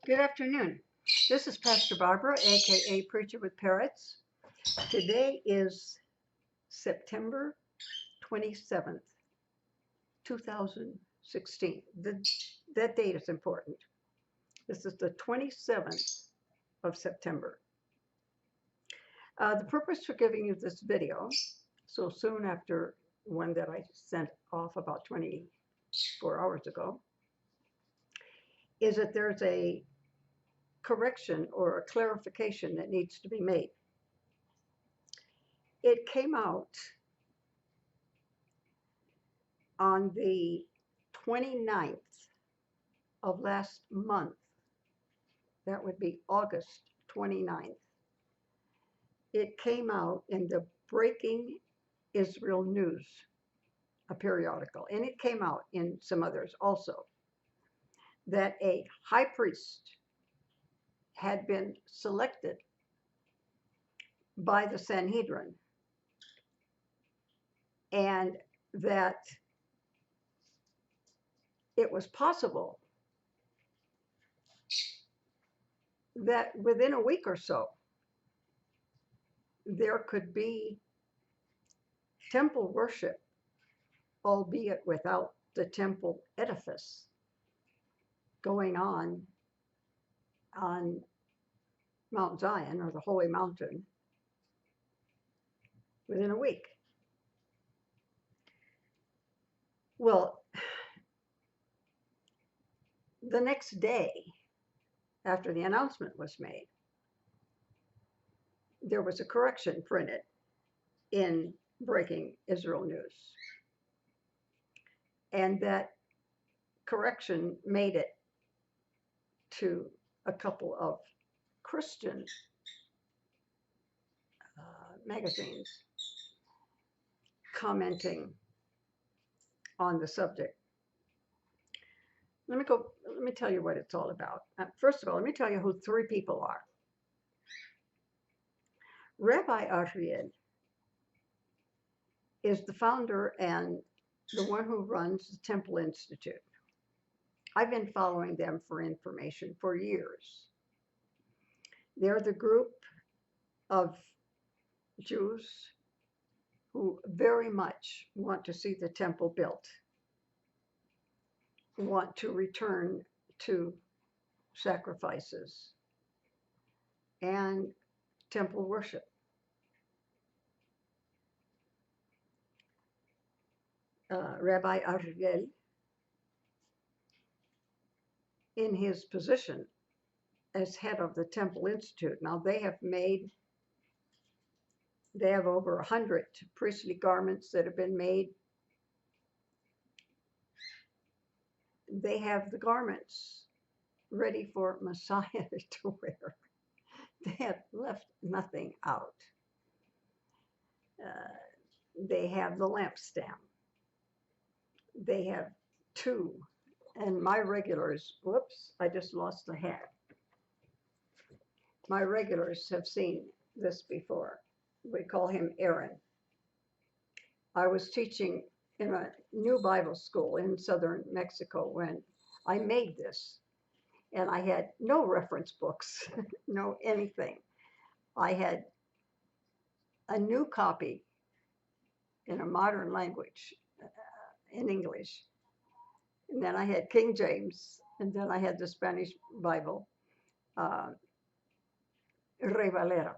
Good afternoon. This is Pastor Barbara, aka Preacher with Parrots. Today is September 27th, 2016. That date is important. This is the 27th of September. The purpose for giving you this video so soon after one that I sent off about 24 hours ago is that there's a correction or a clarification that needs to be made. It came out on the 29th of last month. That would be August 29th. It came out in the Breaking Israel News, a periodical, and it came out in some others also, that a high priest had been selected by the Sanhedrin, and that it was possible that within a week or so, there could be temple worship, albeit without the temple edifice, going on Mount Zion, or the Holy Mountain, within a week. Well, the next day after the announcement was made, there was a correction printed in Breaking Israel News. And that correction made it to a couple of Christian magazines commenting on the subject. Let me tell you what it's all about. First of all, let me tell you who three people are. Rabbi Ariel is the founder and the one who runs the Temple Institute. I've been following them for information for years. They're the group of Jews who very much want to see the temple built, want to return to sacrifices and temple worship. Rabbi Ariel, in his position as head of the Temple Institute, now they have over 100 priestly garments that have been made. They have the garments ready for Messiah to wear. They have left nothing out. They have the lampstand. They have two, and my regulars, whoops, I just lost the hat. My regulars have seen this before. We call him Aaron. I was teaching in a new Bible school in southern Mexico when I made this, and I had no reference books, no anything. I had a new copy in a modern language, in English, and then I had King James, and then I had the Spanish Bible, Rey Valera.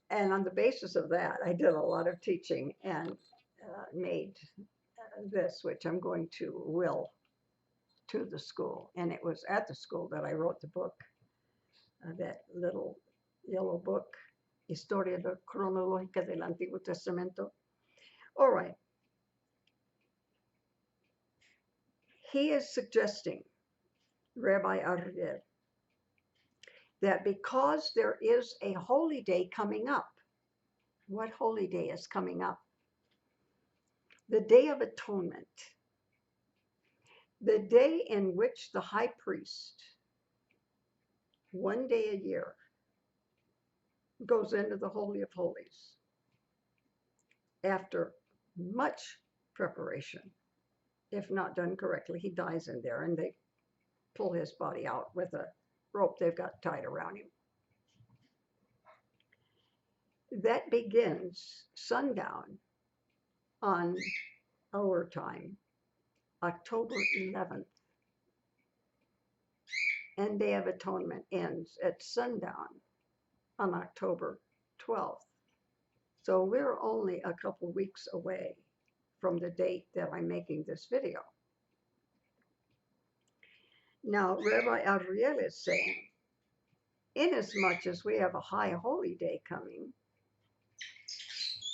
And on the basis of that, I did a lot of teaching and made this, which I'm going to will to the school. And it was at the school that I wrote the book, that little yellow book, Historia Cronológica del Antiguo Testamento. All right. He is suggesting, Rabbi Ariel, that because there is a holy day coming up. What holy day is coming up? The Day of Atonement. The day in which the high priest, one day a year, goes into the Holy of Holies after much preparation. If not done correctly, he dies in there, and they pull his body out with a rope they've got tied around him. That begins sundown on our time, October 11th. And Day of Atonement ends at sundown on October 12th. So we're only a couple weeks away from the date that I'm making this video. Now, Rabbi Adriel is saying, inasmuch as we have a high holy day coming,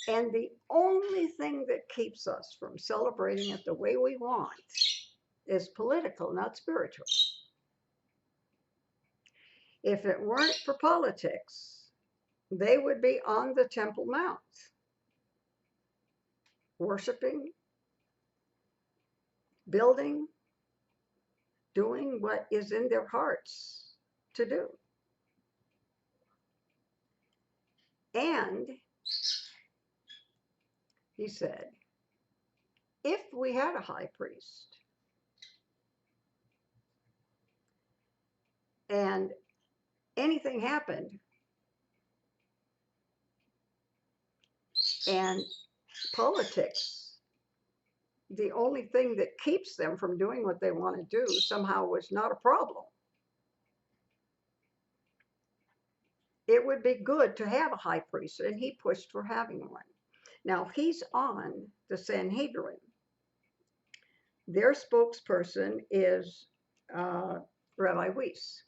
and the only thing that keeps us from celebrating it the way we want is political, not spiritual. If it weren't for politics, they would be on the Temple Mount, worshiping, building, doing what is in their hearts to do. And he said, if we had a high priest and anything happened and politics, the only thing that keeps them from doing what they want to do somehow was not a problem, it would be good to have a high priest, and he pushed for having one. Now, he's on the Sanhedrin. Their spokesperson is Rabbi Weiss.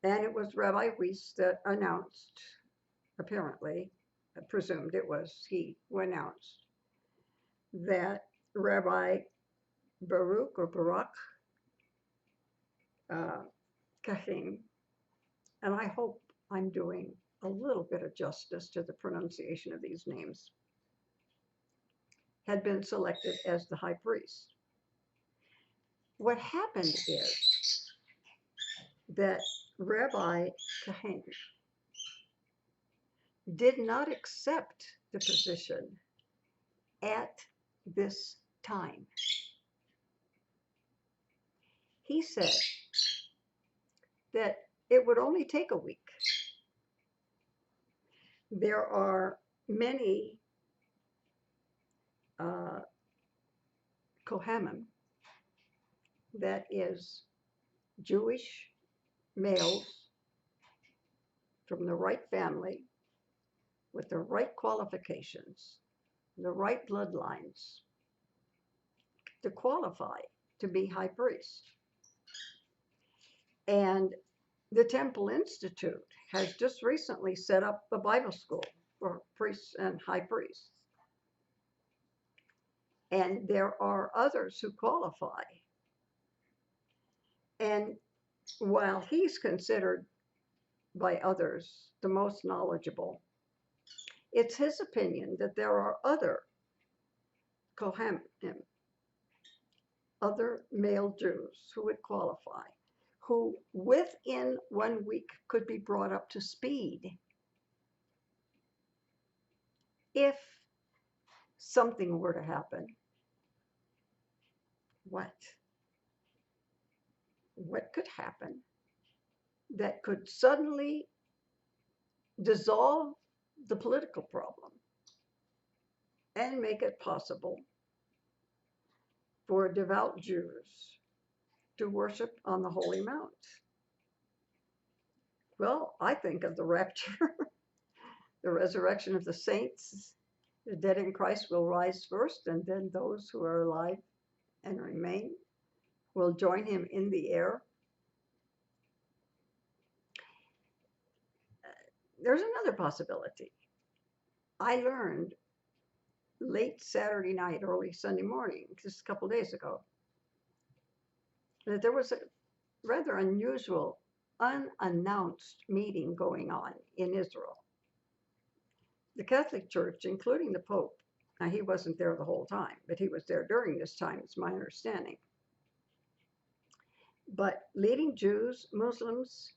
And it was Rabbi Weiss that announced, apparently, presumed it was he who announced, that Rabbi Baruch Kahane, and I hope I'm doing a little bit of justice to the pronunciation of these names, had been selected as the high priest. What happened is that Rabbi Kahane did not accept the position at this time. He said that it would only take a week. There are many kohanim, that is, Jewish males from the right family with the right qualifications, the right bloodlines, to qualify to be high priest. And the Temple Institute has just recently set up a Bible school for priests and high priests. And there are others who qualify. And while he's considered by others the most knowledgeable, it's his opinion that there are other kohanim, other male Jews who would qualify, who within 1 week could be brought up to speed if something were to happen. What could happen that could suddenly dissolve the political problem and make it possible for devout Jews to worship on the Holy Mount? Well, I think of the rapture, the resurrection of the saints. The dead in Christ will rise first, and then those who are alive and remain will join him in the air. There's another possibility. I learned late Saturday night, early Sunday morning, just a couple days ago, that there was a rather unusual, unannounced meeting going on in Israel. The Catholic Church, including the Pope, now he wasn't there the whole time, but he was there during this time, it's my understanding. But leading Jews, Muslims,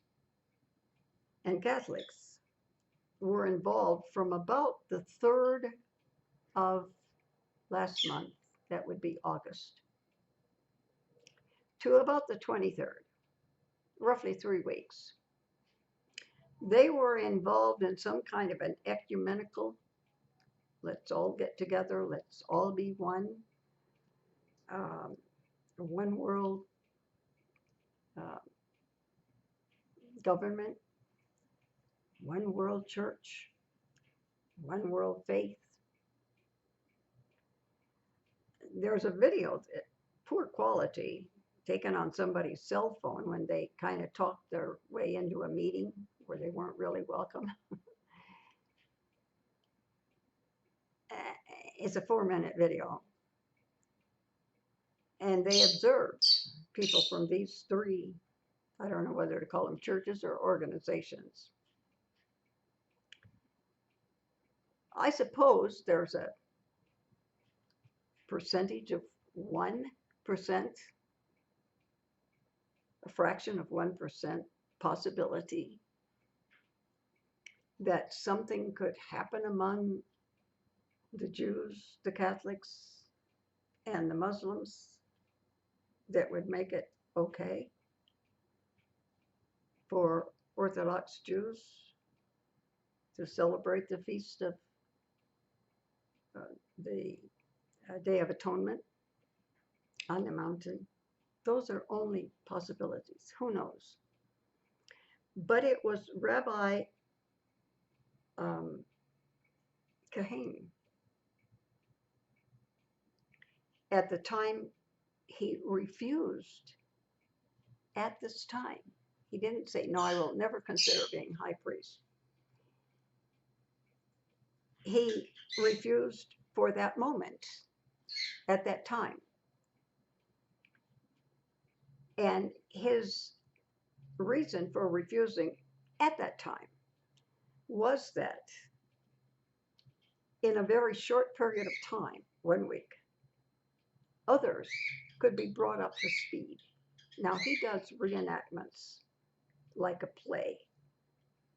and Catholics were involved from about the 3rd of last month, that would be August, to about the 23rd, roughly 3 weeks. They were involved in some kind of an ecumenical, let's all get together, let's all be one, one world uh, government, one world church, one world faith. There's a video, poor quality, taken on somebody's cell phone when they kind of talked their way into a meeting where they weren't really welcome. It's a 4-minute video. And they observed people from these 3, I don't know whether to call them churches or organizations. I suppose there's a percentage of 1%, a fraction of 1% possibility that something could happen among the Jews, the Catholics, and the Muslims that would make it okay for Orthodox Jews to celebrate the feast of the Day of Atonement on the mountain. Those are only possibilities. Who knows? But it was Rabbi Kahane. At the time, he refused. At this time, he didn't say, no, I will never consider being high priest. He refused for that moment, at that time. And his reason for refusing at that time was that in a very short period of time, 1 week, others could be brought up to speed. Now, he does reenactments like a play.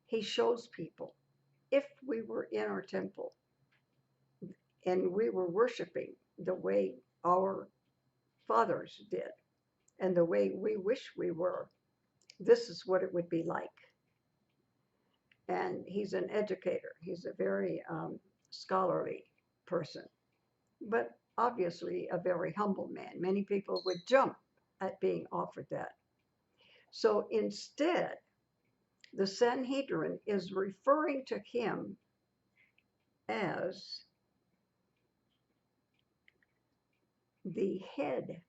He shows people, if we were in our temple and we were worshiping the way our fathers did and the way we wish we were, this is what it would be like. And he's an educator. He's a very scholarly person, but obviously a very humble man. Many people would jump at being offered that. So instead, the Sanhedrin is referring to him as the head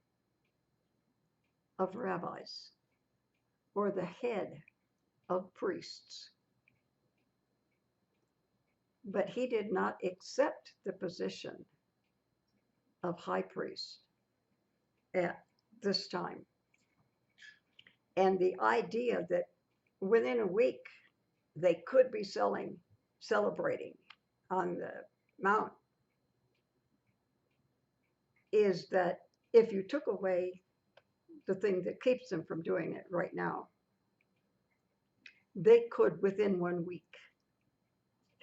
of rabbis or the head of priests. But he did not accept the position of high priest at this time. And the idea that within a week they could be celebrating on the mount is that if you took away the thing that keeps them from doing it right now, they could within 1 week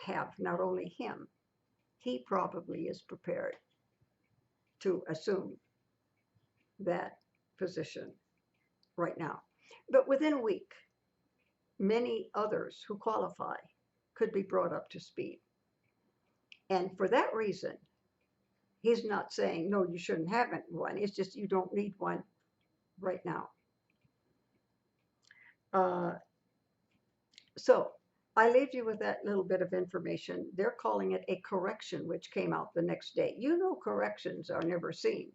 have not only him, he probably is prepared to assume that position right now. But within a week, many others who qualify could be brought up to speed. And for that reason, he's not saying, no, you shouldn't have one. It's just you don't need one right now. So I leave you with that little bit of information. They're calling it a correction, which came out the next day. You know, corrections are never seen.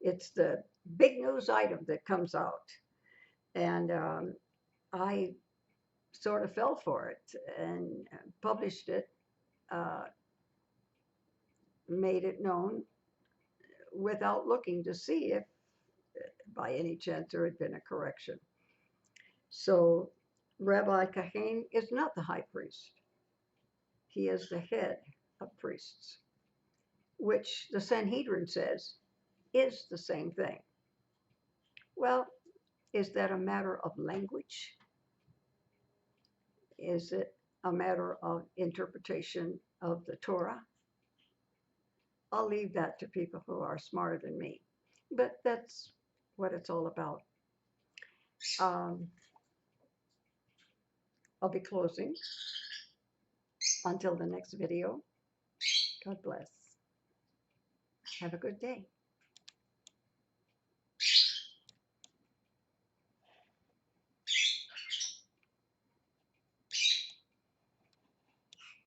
It's the big news item that comes out. And I sort of fell for it and published it, made it known without looking to see if by any chance there had been a correction. So Rabbi Kahane is not the high priest. He is the head of priests, which the Sanhedrin says is the same thing. Well, is that a matter of language? Is it a matter of interpretation of the Torah? I'll leave that to people who are smarter than me. But that's what it's all about. I'll be closing. Until the next video, God bless. Have a good day.